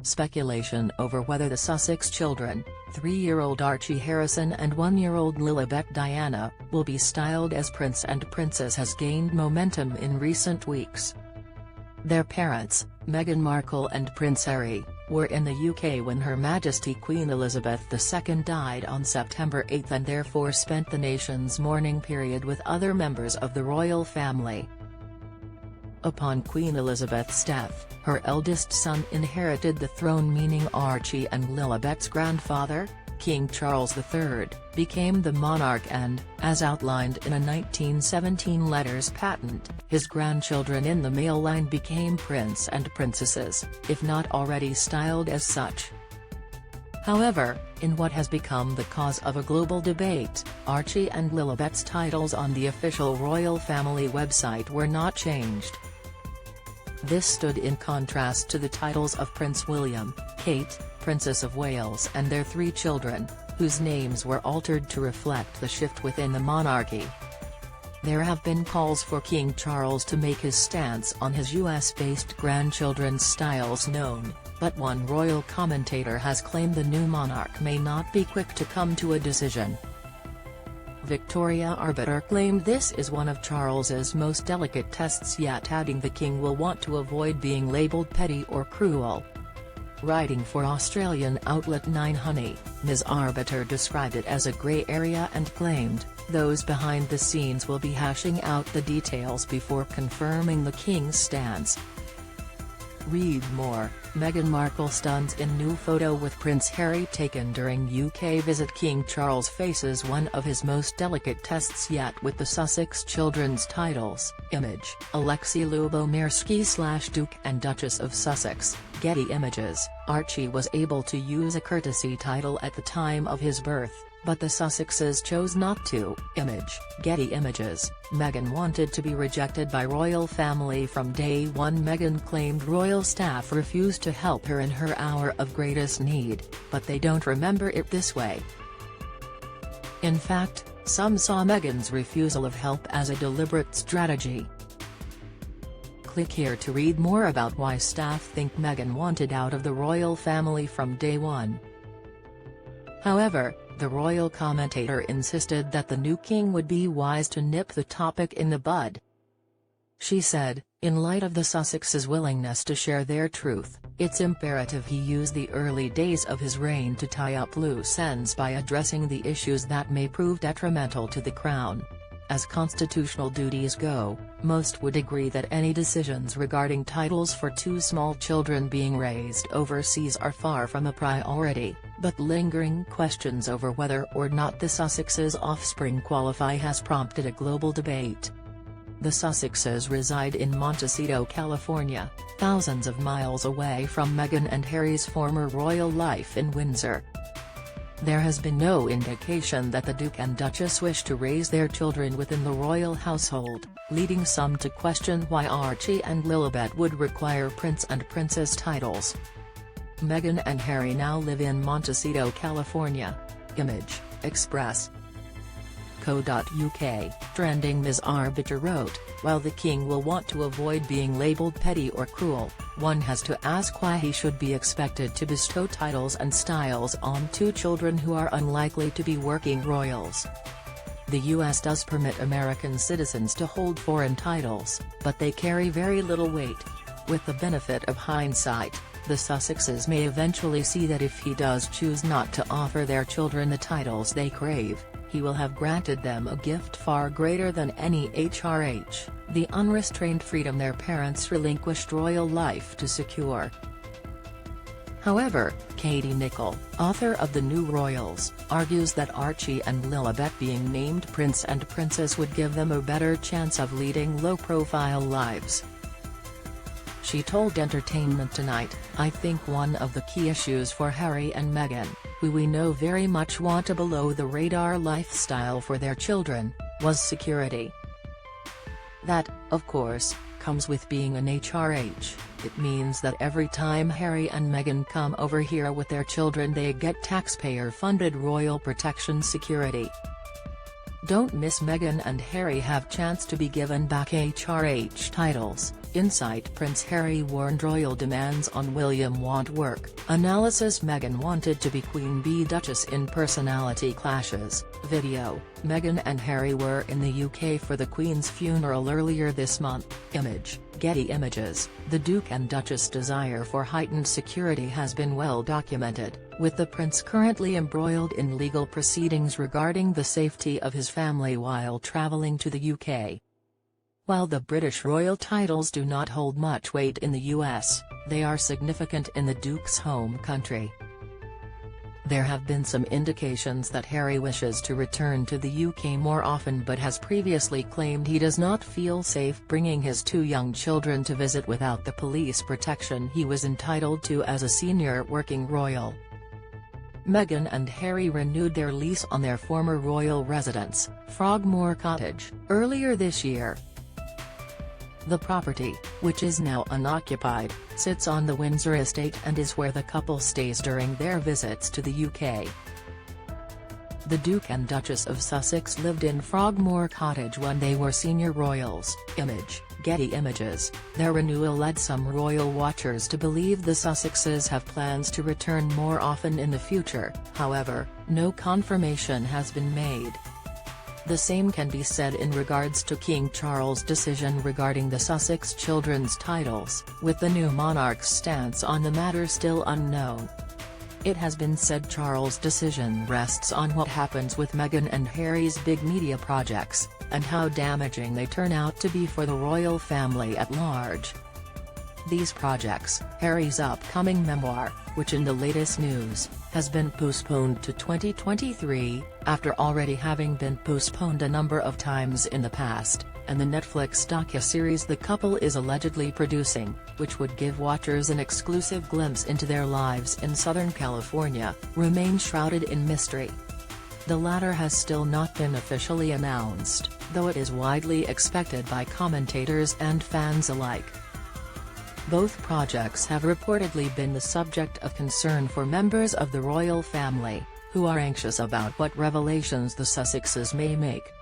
Speculation over whether the Sussex children, 3-year-old Archie Harrison and 1-year-old Lilibet Diana, will be styled as Prince and Princess has gained momentum in recent weeks. Their parents, Meghan Markle and Prince Harry, were in the UK when Her Majesty Queen Elizabeth II died on September 8 and therefore spent the nation's mourning period with other members of the royal family. Upon Queen Elizabeth's death, her eldest son inherited the throne, meaning Archie and Lilibet's grandfather, King Charles III, became the monarch and, as outlined in a 1917 letters patent, his grandchildren in the male line became prince and princesses, if not already styled as such. However, in what has become the cause of a global debate, Archie and Lilibet's titles on the official royal family website were not changed. This stood in contrast to the titles of Prince William, Kate, Princess of Wales and their 3 children, whose names were altered to reflect the shift within the monarchy. There have been calls for King Charles to make his stance on his US-based grandchildren's styles known, but one royal commentator has claimed the new monarch may not be quick to come to a decision. Victoria Arbiter claimed this is one of Charles's most delicate tests yet, adding the king will want to avoid being labelled petty or cruel. Writing for Australian outlet 9Honey, Ms. Arbiter described it as a grey area and claimed, those behind the scenes will be hashing out the details before confirming the king's stance. Read more. Meghan Markle stuns in new photo with Prince Harry taken during UK visit. King Charles faces one of his most delicate tests yet with the Sussex children's titles. Image, Alexei Lubomirski/Duke and Duchess of Sussex, Getty Images. Archie was able to use a courtesy title at the time of his birth, but the Sussexes chose not to. Image, Getty Images. Meghan wanted to be rejected by royal family from day one. Meghan claimed royal staff refused to help her in her hour of greatest need, but they don't remember it this way. In fact, some saw Meghan's refusal of help as a deliberate strategy. Click here to read more about why staff think Meghan wanted out of the royal family from day one. However, the royal commentator insisted that the new king would be wise to nip the topic in the bud. She said, in light of the Sussexes' willingness to share their truth, it's imperative he use the early days of his reign to tie up loose ends by addressing the issues that may prove detrimental to the crown. As constitutional duties go, most would agree that any decisions regarding titles for 2 small children being raised overseas are far from a priority, but lingering questions over whether or not the Sussexes' offspring qualify has prompted a global debate. The Sussexes reside in Montecito, California, thousands of miles away from Meghan and Harry's former royal life in Windsor. There has been no indication that the Duke and Duchess wish to raise their children within the royal household, leading some to question why Archie and Lilibet would require Prince and Princess titles. Meghan and Harry now live in Montecito, California. Image, Express. Co.uk. Trending. Ms. Arbiter wrote, while the king will want to avoid being labelled petty or cruel, one has to ask why he should be expected to bestow titles and styles on 2 children who are unlikely to be working royals. The US does permit American citizens to hold foreign titles, but they carry very little weight. With the benefit of hindsight, the Sussexes may eventually see that if he does choose not to offer their children the titles they crave, he will have granted them a gift far greater than any HRH, the unrestrained freedom their parents relinquished royal life to secure. However, Katie Nicholl, author of The New Royals, argues that Archie and Lilibet being named Prince and Princess would give them a better chance of leading low-profile lives. She told Entertainment Tonight, I think one of the key issues for Harry and Meghan, who we know very much want a below-the-radar lifestyle for their children, was security. That, of course, comes with being an HRH. It means that every time Harry and Meghan come over here with their children they get taxpayer-funded royal protection security. Don't miss Meghan and Harry have chance to be given back HRH titles. Insight: Prince Harry warned royal demands on William won't work. Analysis: Meghan wanted to be Queen Bee Duchess in personality clashes. Video: Meghan and Harry were in the UK for the Queen's funeral earlier this month. Image: Getty Images. The Duke and Duchess' desire for heightened security has been well documented, with the Prince currently embroiled in legal proceedings regarding the safety of his family while travelling to the UK. While the British royal titles do not hold much weight in the US, they are significant in the Duke's home country. There have been some indications that Harry wishes to return to the UK more often but has previously claimed he does not feel safe bringing his two young children to visit without the police protection he was entitled to as a senior working royal. Meghan and Harry renewed their lease on their former royal residence, Frogmore Cottage, earlier this year. The property, which is now unoccupied, sits on the Windsor estate and is where the couple stays during their visits to the UK. The Duke and Duchess of Sussex lived in Frogmore Cottage when they were senior royals. Image: Getty Images. Their renewal led some royal watchers to believe the Sussexes have plans to return more often in the future, however, no confirmation has been made. The same can be said in regards to King Charles' decision regarding the Sussex children's titles, with the new monarch's stance on the matter still unknown. It has been said Charles' decision rests on what happens with Meghan and Harry's big media projects, and how damaging they turn out to be for the royal family at large. These projects, Harry's upcoming memoir, which in the latest news, has been postponed to 2023, after already having been postponed a number of times in the past, and the Netflix docuseries the couple is allegedly producing, which would give watchers an exclusive glimpse into their lives in Southern California, remain shrouded in mystery. The latter has still not been officially announced, though it is widely expected by commentators and fans alike. Both projects have reportedly been the subject of concern for members of the royal family, who are anxious about what revelations the Sussexes may make.